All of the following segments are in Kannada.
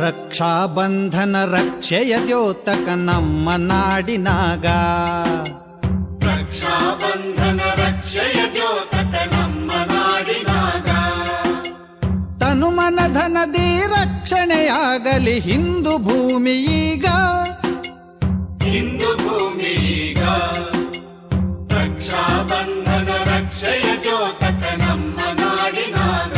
ರಕ್ಷಾಬಂಧನ ರಕ್ಷೆಯ ದ್ಯೋತಕ ನಮ್ಮ ನಾಡಿನಾಗ. ರಕ್ಷಾಬಂಧನ ರಕ್ಷೆಯ ದ್ಯೋತಕ ನಮ್ಮ ನಾಡಿನಾಗ. ತನುಮನ ಧನದಿ ರಕ್ಷಣೆಯಾಗಲಿ ಹಿಂದೂ ಭೂಮಿ ಈಗ. ಹಿಂದೂ ಭೂಮಿ ಈಗ. ರಕ್ಷಾಬಂಧನ ರಕ್ಷೆಯ ದ್ಯೋತಕ ನಮ್ಮ ನಾಡಿನಾಗ.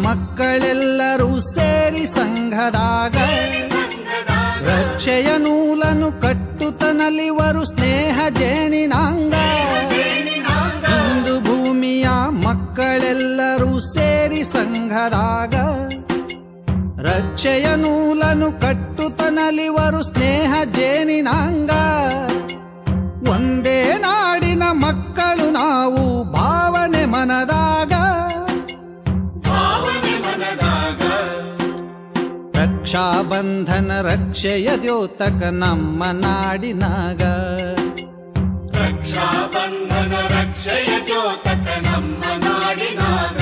ಮಕ್ಕಳೆಲ್ಲರೂ ಸೇರಿ ಸಂಘದಾಗ ರಕ್ಷೆಯ ನೂಲನ್ನು ಕಟ್ಟುತ್ತನಲಿವರು ಸ್ನೇಹ ಜೇನಿನಾಂಗ. ಹಿಂದೂ ಭೂಮಿಯ ಮಕ್ಕಳೆಲ್ಲರೂ ಸೇರಿ ಸಂಘದಾಗ ರಕ್ಷೆಯ ನೂಲನ್ನು ಕಟ್ಟುತ್ತನಲಿವರು ಸ್ನೇಹ ಜೇನಿನಾಂಗ. ಒಂದೇ ನಾಡಿನ ಮಕ್ಕಳು ನಾವು ಭಾವನೆ ಮನದಾಗ. ರಕ್ಷಾಬಂಧನ ರಕ್ಷೆಯ ದ್ಯೋತಕ ನಮ್ಮ ನಾಡಿನಾಗ. ರಕ್ಷಾಬಂಧನ ರಕ್ಷೆಯ ದ್ಯೋತಕ ನಮ್ಮ ನಾಡಿನಾಗ.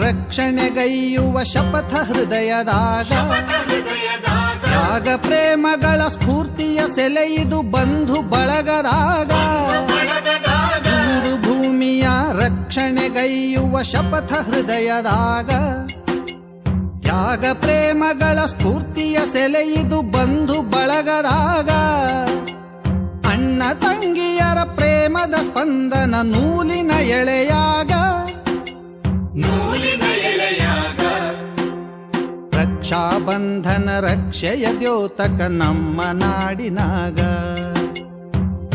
ರಕ್ಷಣೆಗೈಯುವ ಶಪಥ ಹೃದಯದಾಗ ತ್ಯಾಗ ಪ್ರೇಮಗಳ ಸ್ಫೂರ್ತಿಯ ಸೆಲೆಯಿದು ಬಂಧು ಬಳಗದಾಗ. ಹಿಂದೂ ಭೂಮಿಯ ರಕ್ಷಣೆಗೈಯುವ ಶಪಥ ಹೃದಯದಾಗ ತ್ಯಾಗ ಪ್ರೇಮಗಳ ಸ್ಫೂರ್ತಿಯ ಸೆಲೆಯಿದು ಬಂಧು ಬಳಗದಾಗ. ಅಣ್ಣ ತಂಗಿಯರ ಪ್ರೇಮದ ಸ್ಪಂದನ ನೂಲಿನ ಎಳೆಯಾಗ. ನೂಲಿನ ಎಳೆಯಾಗ. ರಕ್ಷಾಬಂಧನ ರಕ್ಷೆಯ ದ್ಯೋತಕ ನಮ್ಮ ನಾಡಿನಾಗ.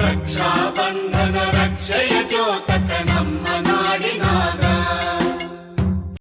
ರಕ್ಷಾಬಂಧನ ರಕ್ಷೆಯ ದ್ಯೋತಕ